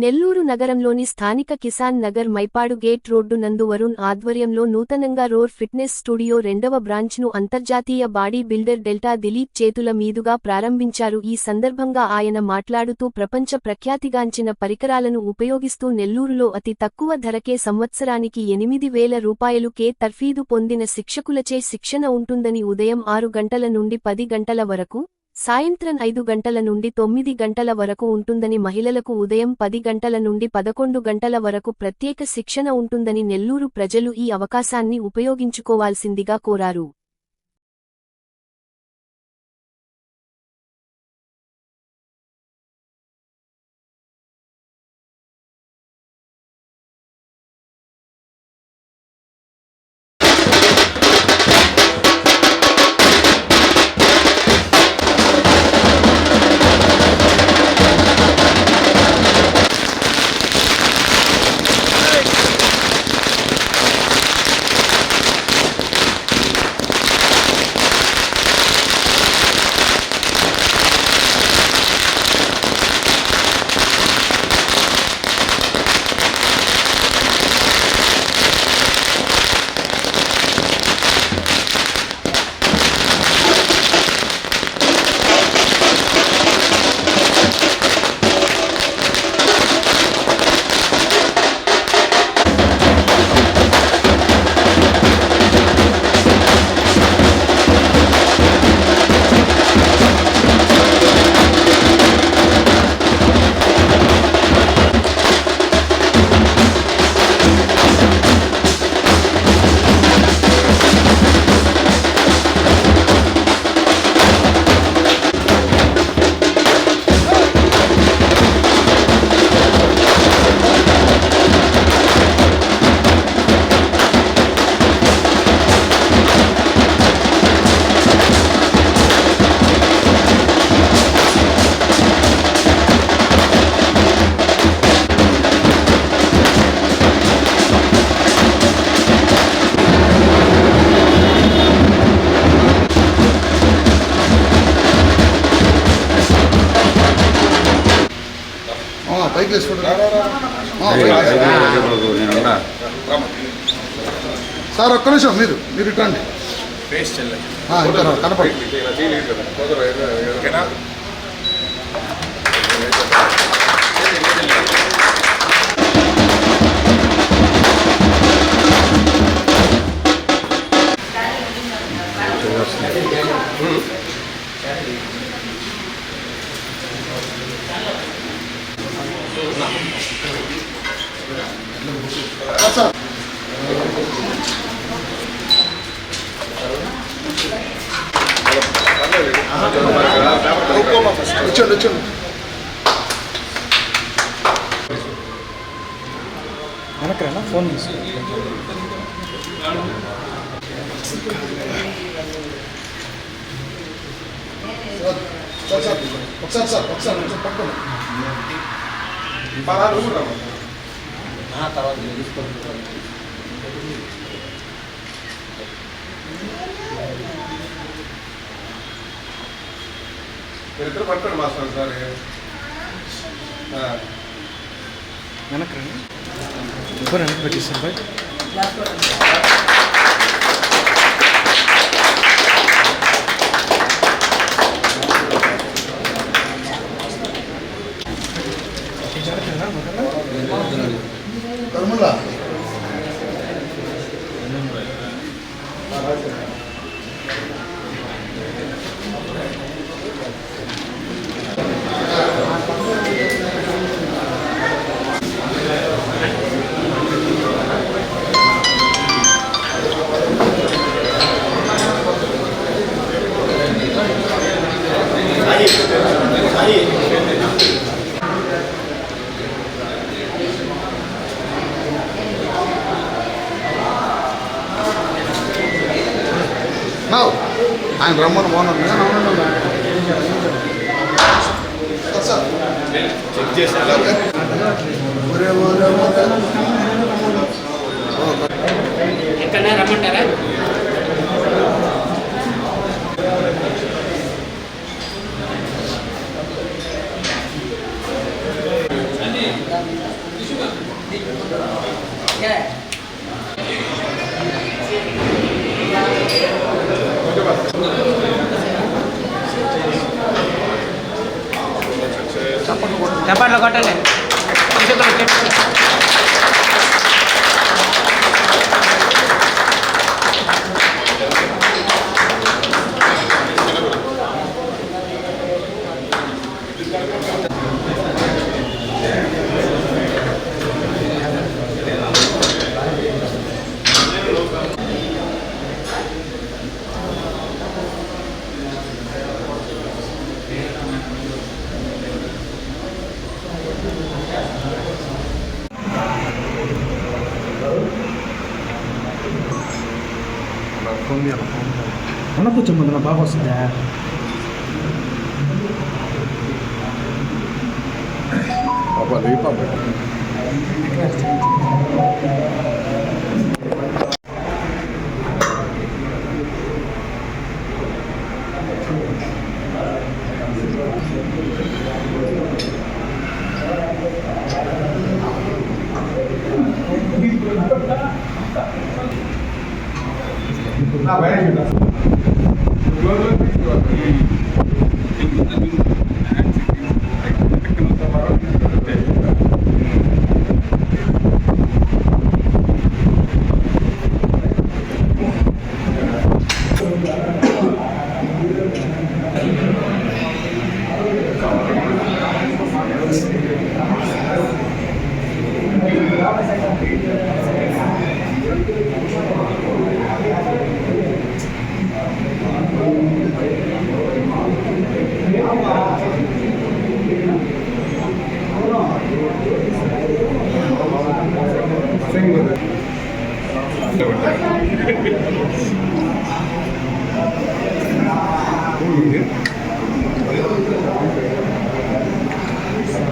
నెల్లూరు నగరంలోని స్థానిక Kisan Nagar Mypadu gate road నందు వరుణ్ ఆధ్వర్యంలో నూతనంగా రోర్ ఫిట్నెస్ స్టూడియో 2వ బ్రాంచ్ను అంతర్జాతీయ బాడీ బిల్డర్ డెల్టా దిలీప్ చేతుల మీదుగా ప్రారంభించారు. ఈ సందర్భంగా ఆయన మాట్లాడుతూ ప్రపంచ ప్రఖ్యాతిగాంచిన పరికరాలను ఉపయోగిస్తూ నెల్లూరులో అతి తక్కువ ధరకే సంవత్సరానికి 8,000 రూపాయలుకే తర్ఫీదు పొందిన శిక్షకులచే శిక్షణ ఉంటుందని ఉదయం 6 గంటల నుండి 10 గంటల వరకు, సాయంత్రం 5 గంటల నుండి 9 గంటల వరకు ఉంటుందని, మహిళలకు ఉదయం 10 గంటల నుండి 11 గంటల వరకు ప్రత్యేక శిక్షణ ఉంటుందని నెల్లూరు ప్రజలు ఈ అవకాశాన్ని ఉపయోగించుకోవాల్సిందిగా కోరారు. సార్ ఒక్క నిమిషం మీరు ఇట్టండి కనపడి సార్ వచ్చండి వెనకరేనా ఫోన్ ఒకసారి పట్టుకోండి తర్వాత మీరిద్దరు పట్టుకోండి మాస్టర్ సార్ వెనకరండి ఎవరు వెనక్కి పెట్టిస్తారు బాయ్ కర్మల్లా ఆయన రమ్మని బాగున్నాను చెక్ చేశారు ఎక్కడన్నా రమ్మంటారా? చప్పట్లో కొట్టండి. అన్న కూర్చో ముందు నా బాగా వస్తుందా పాపా లేవు పాపా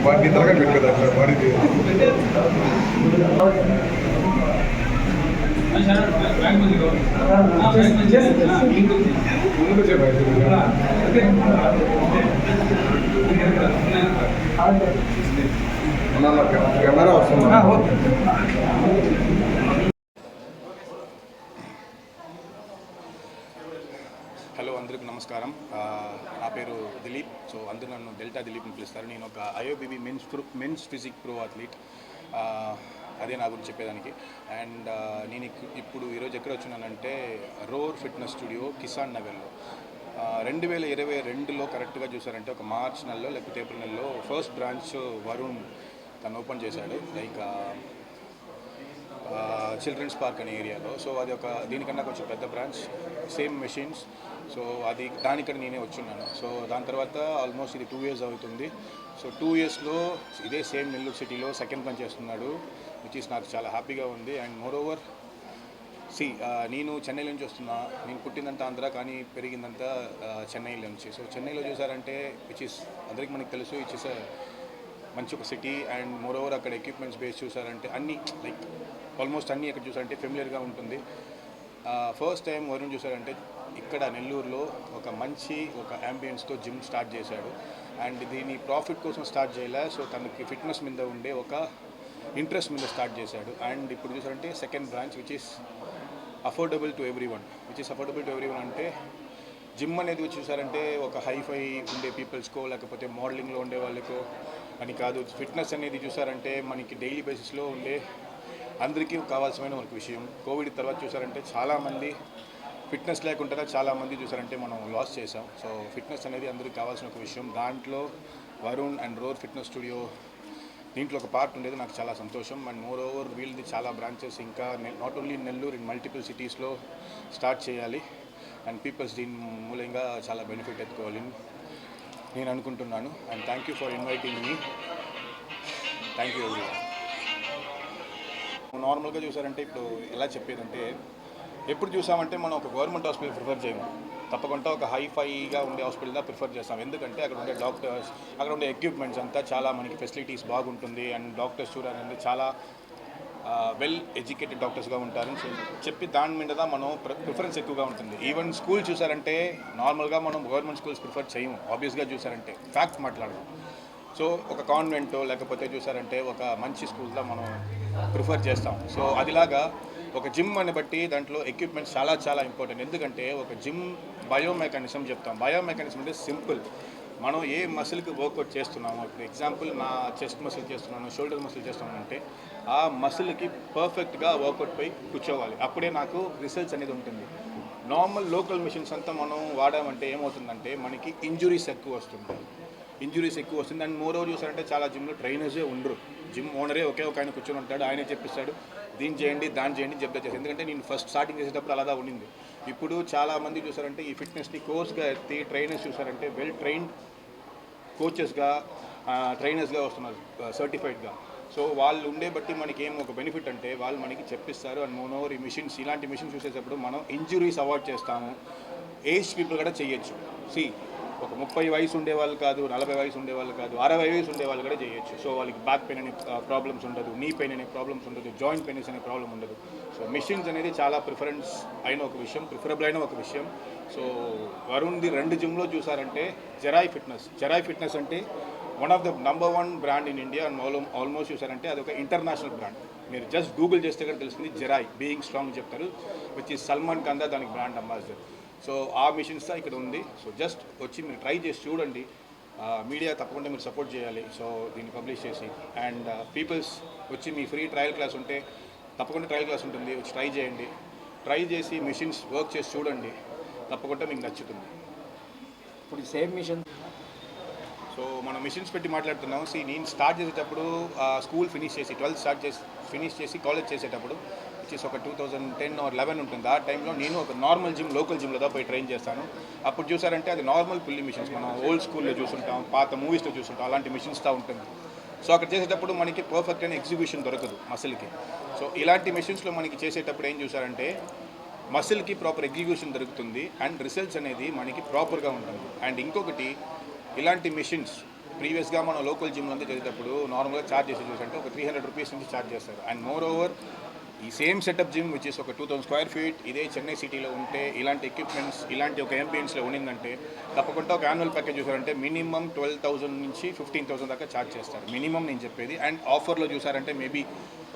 వాడిని తరగతి పెట్టు కదా వాడికి కెమెరా వస్తుంది. హలో, అందరికీ నమస్కారం. నా పేరు దిలీప్. సో అందరూ నన్ను డెల్టా దిలీప్ అని పిలుస్తారు. నేను ఒక ఐఓబిబి మెన్స్ ఫిజిక్ ప్రో అథ్లీట్. అదే నా గురించి చెప్పేదానికి. అండ్ నేను ఇప్పుడు ఈరోజు ఎక్కడ వచ్చున్నానంటే రోర్ ఫిట్నెస్ స్టూడియో కిసాన్ నగర్లో 2022లో కరెక్ట్గా చూసారంటే ఒక మార్చ్ నెలలో లేకపోతే ఏప్రిల్ నెలలో ఫస్ట్ బ్రాంచ్ వరుణ్ తను ఓపెన్ చేశాడు, లైక్ చిల్డ్రన్స్ పార్క్ అనే ఏరియాలో. సో అది ఒక దీనికన్నా కొంచెం పెద్ద బ్రాంచ్, సేమ్ మెషిన్స్. సో దానిక్కడ నేనే వచ్చున్నాను. సో దాని తర్వాత ఆల్మోస్ట్ ఇది 2 years అవుతుంది. సో 2 yearsలో ఇదే సేమ్ నెల్లూరు సిటీలో సెకండ్ బ్రాంచ్ చేస్తున్నాడు, విచ్ ఈస్ నాకు చాలా హ్యాపీగా ఉంది. అండ్ మోర్ ఓవర్ నేను చెన్నై నుంచి వస్తున్నా. నేను పుట్టిందంతా ఆంధ్ర, కానీ పెరిగిందంతా చెన్నైలో నుంచి. సో చెన్నైలో చూసారంటే విచ్ ఈస్ అందరికీ మనకు తెలుసు, విచ్ ఇస్ మంచి ఒక సిటీ. అండ్ మోర్ ఓవర్ అక్కడ ఎక్విప్మెంట్స్ బేస్ చూసారంటే అన్నీ లైక్ ఆల్మోస్ట్ అన్నీ ఇక్కడ చూసారంటే ఫెమిలియర్గా ఉంటుంది. ఫస్ట్ టైం వరుణ్ చూసారంటే ఇక్కడ నెల్లూరులో ఒక యాంబియన్స్తో జిమ్ స్టార్ట్ చేశాడు. అండ్ దీని ప్రాఫిట్ కోసం స్టార్ట్ చేయలే, సో తనకి ఫిట్నెస్ మీద ఉండే ఒక ఇంట్రెస్ట్ మీద స్టార్ట్ చేశాడు. అండ్ ఇప్పుడు చూసారంటే second branch which is affordable to every one. అంటే జిమ్ అనేది చూసారంటే ఒక హైఫై ఉండే పీపుల్స్కో లేకపోతే మోడలింగ్లో ఉండే వాళ్ళకో అని కాదు. ఫిట్నెస్ అనేది చూసారంటే మనకి డైలీ బేసిస్లో ఉండే అందరికీ కావాల్సిన ఒక విషయం. కోవిడ్ తర్వాత చూసారంటే చాలామంది ఫిట్నెస్ లేకుండా చాలామంది చూసారంటే మనం లాస్ చేసాం. సో ఫిట్నెస్ అనేది అందరికీ కావాల్సిన ఒక విషయం. దాంట్లో Varun and roar fitness studio దీంట్లో ఒక పార్ట్ ఉండేది నాకు చాలా సంతోషం. అండ్ మోర్ ఓవర్ వీళ్ళది చాలా బ్రాంచెస్ ఇంకా not only Nellore, in multiple సిటీస్లో స్టార్ట్ చేయాలి. అండ్ పీపుల్స్ దీని మూలంగా చాలా బెనిఫిట్ ఎత్తుకోవాలని నేను అనుకుంటున్నాను. And thank you for inviting me. Thank you everyone. నార్మల్గా చూసారంటే ఇప్పుడు ఎలా చెప్పేదంటే ఎప్పుడు చూసామంటే మనం ఒక గవర్నమెంట్ హాస్పిటల్ ప్రిఫర్ చేయము, తప్పకుండా ఒక హైఫైగా ఉండే హాస్పిటల్గా ప్రిఫర్ చేస్తాం. ఎందుకంటే అక్కడ ఉండే డాక్టర్స్, అక్కడ ఉండే ఎక్విప్మెంట్స్ అంతా చాలా మనకి ఫెసిలిటీస్ బాగుంటుంది. అండ్ డాక్టర్స్ చూడాలంటే చాలా వెల్ ఎడ్యుకేటెడ్ డాక్టర్స్గా ఉంటారని చెప్పి దాని మీద మనం ప్రిఫరెన్స్ ఎక్కువగా ఉంటుంది. ఈవెన్ స్కూల్ చూసారంటే నార్మల్గా మనం గవర్నమెంట్ స్కూల్స్ ప్రిఫర్ చేయము, ఆబ్వియస్గా చూసారంటే ఫ్యాక్ట్ మాట్లాడము. సో ఒక కాన్వెంటో లేకపోతే చూసారంటే ఒక మంచి స్కూల్లో మనం ప్రిఫర్ చేస్తాం. సో అదిలాగా ఒక జిమ్ అని బట్టి దాంట్లో ఎక్విప్మెంట్స్ చాలా చాలా ఇంపార్టెంట్. ఎందుకంటే ఒక జిమ్ బయోమెకానిజం చెప్తాం. బయోమెకానిజం అంటే సింపుల్. మనం ఏ మసిల్కి వర్కౌట్ చేస్తున్నామో, ఇప్పుడు ఎగ్జాంపుల్ నా చెస్ట్ మసిల్ చేస్తున్నాను, షోల్డర్ మసిల్ చేస్తున్నాను అంటే ఆ మసిల్కి పర్ఫెక్ట్గా వర్కౌట్ పై కూర్చోవాలి. అప్పుడే నాకు రిసల్ట్స్ అనేది ఉంటుంది. నార్మల్ లోకల్ మిషన్స్ అంతా మనం వాడామంటే ఏమవుతుందంటే మనకి ఇంజురీస్ ఎక్కువ వస్తుంది. అండ్ మోర్ ఓవర్ చూసారంటే చాలా జిమ్లో ట్రైనర్సే ఉండరు. జిమ్ ఓనరే ఒకే ఒక ఆయన కూర్చొని ఉంటాడు, ఆయనే చెప్పిస్తాడు దీన్ని చేయండి దాన్ని చేయండి చెప్తా చేస్తాను. ఎందుకంటే నేను ఫస్ట్ స్టార్టింగ్ చేసేటప్పుడు అలాగా ఉండింది. ఇప్పుడు చాలామంది చూసారంటే ఈ ఫిట్నెస్ని కోర్స్గా ఎత్తి ట్రైనర్స్ చూసారంటే వెల్ ట్రైన్డ్ కోచెస్గా ట్రైనర్స్గా వస్తున్నారు సర్టిఫైడ్గా. సో వాళ్ళు ఉండే బట్టి మనకి ఏం ఒక బెనిఫిట్ అంటే వాళ్ళు మనకి చెప్పిస్తారు. అండ్ మోర్ ఓవర్ ఈ మిషన్స్, ఇలాంటి మిషన్స్ చూసేటప్పుడు మనం ఇంజురీస్ అవాయిడ్ చేస్తాము. ఏజ్ పీపుల్ కూడా చేయొచ్చు. ఒక 30 వయసు ఉండేవాళ్ళు కాదు, 40 వయసు ఉండేవాళ్ళు కాదు, 60 వయసు ఉండేవాళ్ళు కూడా చేయొచ్చు. సో వాళ్ళకి బ్యాక్ పెయిన్ అనే ప్రాబ్లమ్స్ ఉండదు, నీ పెయిన్ అనే ప్రాబ్లమ్స్ ఉండదు, జాయింట్ పెయిన్స్ అనే ప్రాబ్లం ఉండదు. సో మిషన్స్ అనేది చాలా ప్రిఫరబుల్ అయిన ఒక విషయం. సో వరుణ్ది 2 జిమ్లో చూసారంటే జెరాయ్ ఫిట్నెస్ అంటే one of the number 1 brand in India. And almost చూసారంటే అది ఒక ఇంటర్నేషనల్ బ్రాండ్. మీరు జస్ట్ గూగుల్ చేస్తే కూడా తెలుస్తుంది. జెరాయ్ బీయింగ్ స్ట్రాంగ్ చెప్తారు, విచ్ ఈ సల్మాన్ ఖాన్ దానికి బ్రాండ్ అంబాసిడర్. సో ఆ మిషన్స్ ఇక్కడ ఉంది. సో జస్ట్ వచ్చి మీరు ట్రై చేసి చూడండి. మీడియా తప్పకుండా మీరు సపోర్ట్ చేయాలి. సో దీన్ని పబ్లిష్ చేసి అండ్ పీపుల్స్ వచ్చి మీ ఫ్రీ ట్రయల్ క్లాస్ ఉంటే తప్పకుండా ట్రయల్ క్లాస్ ఉంటుంది, వచ్చి ట్రై చేయండి. ట్రై చేసి మిషన్స్ వర్క్ చేసి చూడండి, తప్పకుండా మీకు నచ్చుతుంది. ఇప్పుడు సేమ్ మిషన్ సో మనం మిషన్స్ పెట్టి మాట్లాడుతున్నాం. నేను స్టార్ట్ చేసేటప్పుడు స్కూల్ ఫినిష్ చేసి 12th ఫినిష్ చేసి కాలేజ్ చేసేటప్పుడు వచ్చేసి ఒక 2010 or 11 ఉంటుంది. ఆ టైంలో నేను ఒక నార్మల్ జిమ్, లోకల్ జిమ్లో పోయి ట్రైన్ చేస్తాను. అప్పుడు చూసారంటే అది నార్మల్ పుల్లి మిషన్స్, మనం ఓల్డ్ స్కూల్లో చూసుంటాం, పాత మూవీస్లో చూసుంటాం, అలాంటి మిషన్స్తో ఉంటుంది. సో అక్కడ చేసేటప్పుడు మనకి పర్ఫెక్ట్ అయిన ఎగ్జిక్యూషన్ దొరకదు మసిల్కి. సో ఇలాంటి మిషన్స్లో మనకి చేసేటప్పుడు ఏం చూసారంటే మసిల్కి ప్రాపర్ ఎగ్జిక్యూషన్ దొరుకుతుంది అండ్ రిజల్ట్స్ అనేది మనకి ప్రాపర్గా ఉంటుంది. అండ్ ఇంకొకటి, ఇలాంటి మిషన్స్ ప్రీవియస్గా మనం లోకల్ జిమ్లో అంతా చేసేటప్పుడు నార్మల్గా ఛార్జ్ చేసి చూసంటే ఒక 300 రూపీస్ నుంచి ఛార్జ్ చేస్తారు. అండ్ మోర్ ఓవర్ ఈ same setup gym which is ఒక 2000 స్క్వేర్ ఫీట్ ఇదే చెన్నై సిటీలో ఉంటే ఇలాంటి ఎక్విప్మెంట్స్ ఇలాంటి ఒక ఎంపీఎన్స్లో ఉండిందంటే తప్పకుండా ఒక యాన్యువల్ ప్యాకేజ్ చూసారంటే మినిమం 12,000 నుంచి 15,000 దాకా ఛార్జ్ చేస్తారు. మినిమం నేను చెప్పేది. అండ్ ఆఫర్లో చూసారంటే మేబీ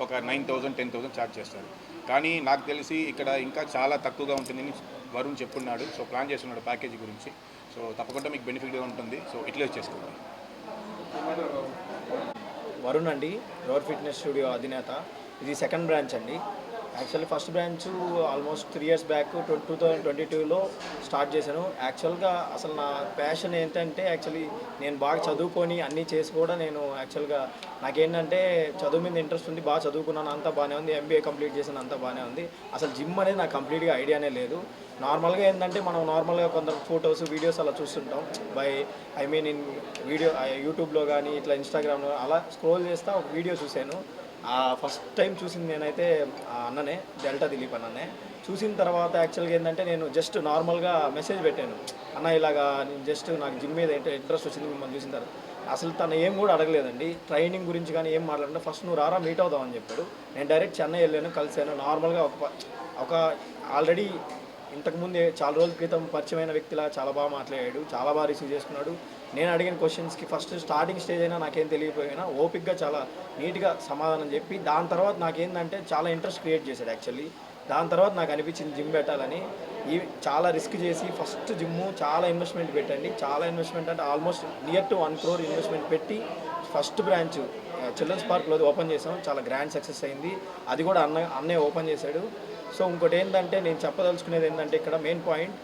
ఒక 9,000, 10,000 ఛార్జ్ చేస్తారు. కానీ నాకు తెలిసి ఇక్కడ ఇంకా చాలా తక్కువగా ఉంటుందని వరుణ్ చెప్పున్నాడు. సో ప్లాన్ చేస్తున్నాడు ప్యాకేజీ గురించి. సో తప్పకుండా మీకు బెనిఫిట్గా ఉంటుంది. సో ఇట్లా చేసుకోండి. వరుణ్ అండి, రోర్ ఫిట్నెస్ స్టూడియో అధినేత. ఇది సెకండ్ బ్రాంచ్ అండి. Actually first branch almost 3 years back 2022లో స్టార్ట్ చేశాను. యాక్చువల్గా అసలు నా ప్యాషన్ ఏంటంటే యాక్చువల్లీ నేను బాగా చదువుకొని అన్నీ చేసి కూడా నేను యాక్చువల్గా నాకేంటంటే చదువు మీద ఇంట్రెస్ట్ ఉంది, బాగా చదువుకున్నాను, అంతా బాగానే ఉంది, MBA కంప్లీట్ చేశాను, అంతా బాగానే ఉంది. అసలు జిమ్ అనేది నాకు కంప్లీట్గా ఐడియానే లేదు. నార్మల్గా ఏంటంటే మనం నార్మల్గా కొందరు ఫొటోస్ వీడియోస్ అలా చూస్తుంటాం ఇన్ యూట్యూబ్లో కానీ ఇట్లా ఇన్స్టాగ్రామ్లో అలా స్క్రోల్ చేస్తా ఒక వీడియో చూశాను. ఫస్ట్ టైం చూసింది నేనైతే అన్ననే, డెల్టా దిలీప్ అన్ననే. చూసిన తర్వాత యాక్చువల్గా ఏంటంటే నేను జస్ట్ నార్మల్గా మెసేజ్ పెట్టాను, అన్న ఇలాగా నేను జస్ట్ నాకు జిమ్ మీద ఇంట్రెస్ట్ వచ్చింది మిమ్మల్ని చూసిన తర్వాత. అసలు తను ఏం కూడా అడగలేదండి, ట్రైనింగ్ గురించి కానీ ఏం మాట్లాడినా ఫస్ట్ నువ్వు రారా మీట్ అవుదామని చెప్పాడు. నేను డైరెక్ట్ చెన్నై వెళ్ళాను, కలిసాను. నార్మల్గా ఒక ఆల్రెడీ ఇంతకుముందే చాలా రోజుల క్రితం పరిచయమైన వ్యక్తిలా చాలా బాగా మాట్లాడాడు, చాలా బాగా రిసీవ్ చేసుకున్నాడు. నేను అడిగిన క్వశ్చన్స్కి ఫస్ట్ స్టార్టింగ్ స్టేజ్ అయినా నాకేం తెలియకపోయినా ఓపిక్గా చాలా నీట్గా సమాధానం చెప్పి దాని తర్వాత నాకేంటంటే చాలా ఇంట్రెస్ట్ క్రియేట్ చేశాడు యాక్చువల్లీ. దాని తర్వాత నాకు అనిపించింది జిమ్ పెట్టాలని. చాలా రిస్క్ చేసి ఫస్ట్ జిమ్ము చాలా ఇన్వెస్ట్మెంట్ పెట్టండి. చాలా ఇన్వెస్ట్మెంట్ అంటే almost near to 1 crore investment పెట్టి ఫస్ట్ బ్రాంచ్ చిల్డ్రన్స్ పార్క్లో ఓపెన్ చేసాం. చాలా గ్రాండ్ సక్సెస్ అయింది. అది కూడా అన్నే ఓపెన్ చేశాడు. సో ఇంకోటి ఏంటంటే నేను చెప్పదలుచుకునేది ఏంటంటే ఇక్కడ మెయిన్ పాయింట్,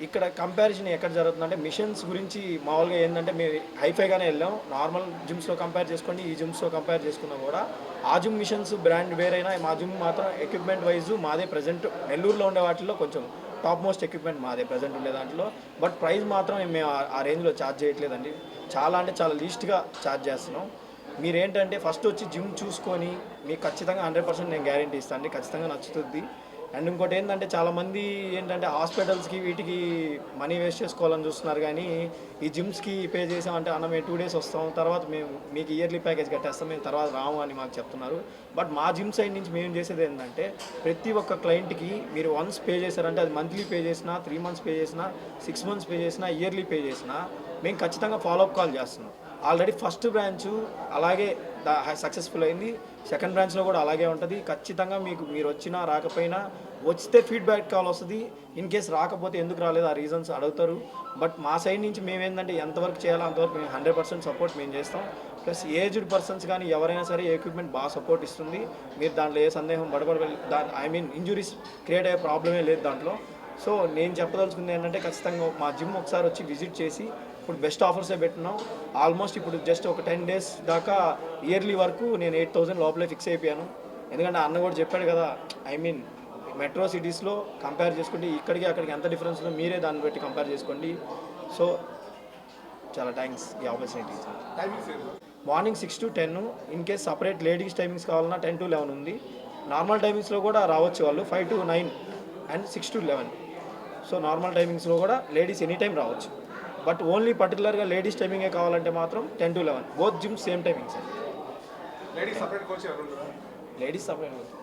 ఇక్కడ కంపారిజన్ ఎక్కడ జరుగుతుందంటే మిషన్స్ గురించి మామూలుగా ఏంటంటే మేము హైఫైగానే వెళ్ళాం. నార్మల్ జిమ్స్లో కంపేర్ చేసుకోండి, ఈ జిమ్స్లో కంపేర్ చేసుకున్నా కూడా ఆ జిమ్ మిషన్స్ బ్రాండ్ వేరైనా మా జిమ్ మాత్రం ఎక్విప్మెంట్ వైజ్ మాదే ప్రజెంట్ నెల్లూరులో ఉండే వాటిల్లో కొంచెం టాప్ మోస్ట్ ఎక్విప్మెంట్ మాదే ప్రజెంట్ ఉండే దాంట్లో. బట్ ప్రైస్ మాత్రం మేము ఆ రేంజ్లో ఛార్జ్ చేయట్లేదండి. చాలా అంటే చాలా లీస్ట్గా ఛార్జ్ చేస్తున్నాం. మీరేంటంటే ఫస్ట్ వచ్చి జిమ్ చూసుకొని మీకు ఖచ్చితంగా 100% నేను గ్యారెంటీ ఇస్తాను అండి, ఖచ్చితంగా నచ్చుతుంది. అండ్ ఇంకోటి ఏంటంటే చాలామంది ఏంటంటే హాస్పిటల్స్కి వీటికి మనీ వేస్ట్ చేసుకోవాలని చూస్తున్నారు, కానీ ఈ జిమ్స్కి పే చేసామంటే అన్న మేము 2 days వస్తాం, తర్వాత మేము మీకు ఇయర్లీ ప్యాకేజ్ కట్టేస్తాం, మేము తర్వాత రాము అని మాకు చెప్తున్నారు. బట్ మా జిమ్ సైడ్ నుంచి మేము చేసేది ఏంటంటే ప్రతి ఒక్క క్లయింట్కి మీరు వన్స్ పే చేశారంటే అది మంత్లీ పే చేసినా, 3 months పే చేసినా, 6 months పే చేసినా, ఇయర్లీ పే చేసినా మేము ఖచ్చితంగా ఫాలోఅప్ కాల్ చేస్తున్నాం. ఆల్రెడీ ఫస్ట్ బ్రాంచ్ అలాగే సక్సెస్ఫుల్ అయింది. సెకండ్ బ్రాంచ్లో కూడా అలాగే ఉంటుంది. ఖచ్చితంగా మీరు వచ్చినా రాకపోయినా వస్తే ఫీడ్బ్యాక్ కాల్ వస్తుంది. ఇన్ కేస్ రాకపోతే ఎందుకు రాలేదు ఆ రీజన్స్ అడుగుతారు. బట్ మా సైడ్ నుంచి మేమేంటంటే ఎంతవరకు చేయాలో అంతవరకు మేము 100% సపోర్ట్ మేము చేస్తాం. ప్లస్ ఏజ్డ్ పర్సన్స్ కానీ ఎవరైనా సరే ఎక్విప్మెంట్ బాగా సపోర్ట్ ఇస్తుంది. మీరు దాంట్లో ఏ సందేహం ఇంజురీస్ క్రియేట్ అయ్యే ప్రాబ్లమే లేదు దాంట్లో. సో నేను చెప్పదలుచుకుంది ఏంటంటే ఖచ్చితంగా మా జిమ్ ఒకసారి వచ్చి విజిట్ చేసి ఇప్పుడు బెస్ట్ ఆఫర్సే పెట్టినాం. ఆల్మోస్ట్ ఇప్పుడు జస్ట్ ఒక 10 days దాకా ఇయర్లీ వరకు నేను 8,000 లోపలే ఫిక్స్ అయిపోయాను. ఎందుకంటే అన్న కూడా చెప్పాడు కదా, మెట్రో సిటీస్లో కంపేర్ చేసుకుంటే ఇక్కడికి అక్కడికి ఎంత డిఫరెన్స్ ఉందో మీరే దాన్ని బట్టి కంపేర్ చేసుకోండి. సో చాలా థ్యాంక్స్ ఈ opportunity. Morning 6 to 10. In case separate ladies timings కావాలన్నా 10 to 11 ఉంది. నార్మల్ టైమింగ్స్లో కూడా రావచ్చు వాళ్ళు 5 to 9 and 6 to 11. So normal టైమింగ్స్లో కూడా లేడీస్ ఎనీ టైం రావచ్చు. బట్ ఓన్లీ పర్టికులర్గా లేడీస్ టైమింగే కావాలంటే మాత్రం 10 to 11. Both gym same timings. Ladies separate coach ఎవరు? Ladies separate.